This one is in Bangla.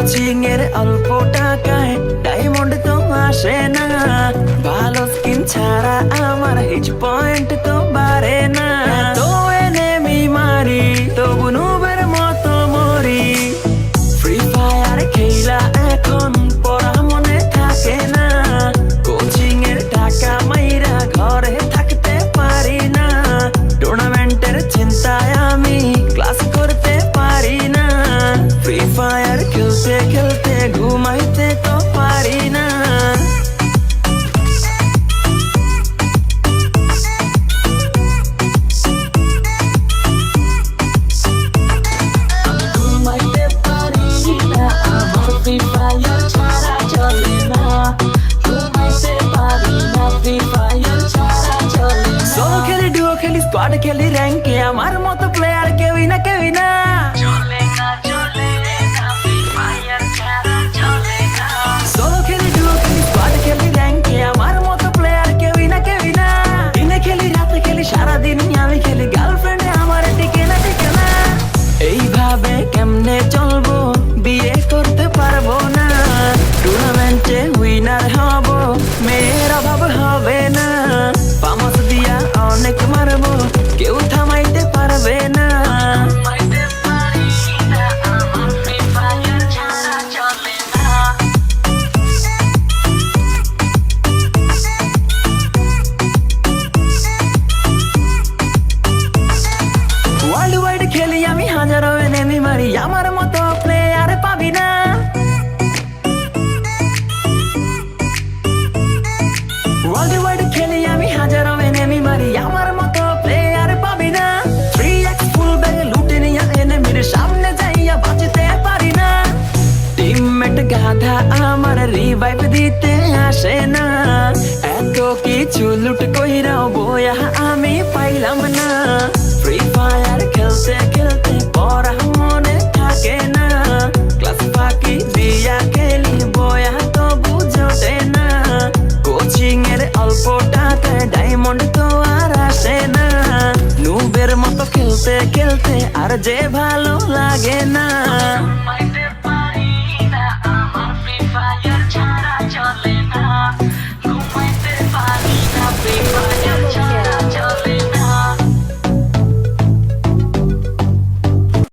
কোচিং এর অল্প টাকায় ডায়মন্ড তো আসে না, ভালো স্কিন ছাড়া আমার হিচ পয়েন্ট তো বাড়ে না। তো এনেমি মারি তবু নুবের মতো মরি, ফ্রি ফায়ার খেলা এখন পড়া মনে থাকে না, কোচিং এর টাকা মাইরা ঘরে থাকতে পারি না, টুর্নামেন্টের চিন্তায় আমি ক্লাস করতে পারি না, ফ্রি ফায়ার খেলতে খেলতে ঘুমাইতে তো পারি না। ঘুমাইতে পারি না, আমার ফ্রি ফায়ার ছাড়া চলে না, ঘুমাইতে পারি না, ফ্রি ফায়ার ছাড়া চলে না। সোলো খেলি, ডুও খেলি, স্কোয়াড খেলি, র্যাঙ্কে আমার মতো প্লেয়ার কেউই না, কেউই না। চলে না, চলে না, ফ্রি ফায়ার ছাড়া চলে না। সোলো খেলি, ডুও খেলি, স্কোয়াড খেলি, র্যাঙ্কে আমার মতো প্লেয়ার কেউই না, কেউই না। দিনে খেলি, রাতে খেলি, সারাদিন আমি খেলি, গার্লফ্রেন্ডে আমার টিকে না, টিকে না। এইভাবে কেমনে চলবো, বিয়ে করতে পারবো না, টুর্নামেন্টে উইনার হব, মেয়ের অভাব হবে না, পামাস দিয়া অনেক মারবো, কেউ থামাইতে পারবে না। ওয়ার্ল্ড ওয়াইড খেলি আমি, হাজারো এনেমি মারি, আমার মতো প্লেয়ার পাবি না। ওয়ার্ল্ড ওয়াইড খেলি আমি, হাজারো এনেমি মারি, আমার মতো প্লেয়ার পাবি না। 3x ফুল ব্যাগ লুটে নিয়া এনেমির সামনে যাইয়া বাঁচতে পারি না, টিমমেট গাধা আমার রিভাইভ দিতে আসে না, এত কিছু লুট কইরাও বয়া আমি পাইলাম না, ফ্রি ফায়ার খেলতে খেলতে পড়া মনে থাকে না, ক্লাস ফাঁকি দিয়া খেলি বয়া তো বুঝতে না, কোচিং এর অল্প টাকায় ডায়মন্ড তো আর আসে না, নুবের মতো খেলতে খেলতে আর যে ভালো লাগে না।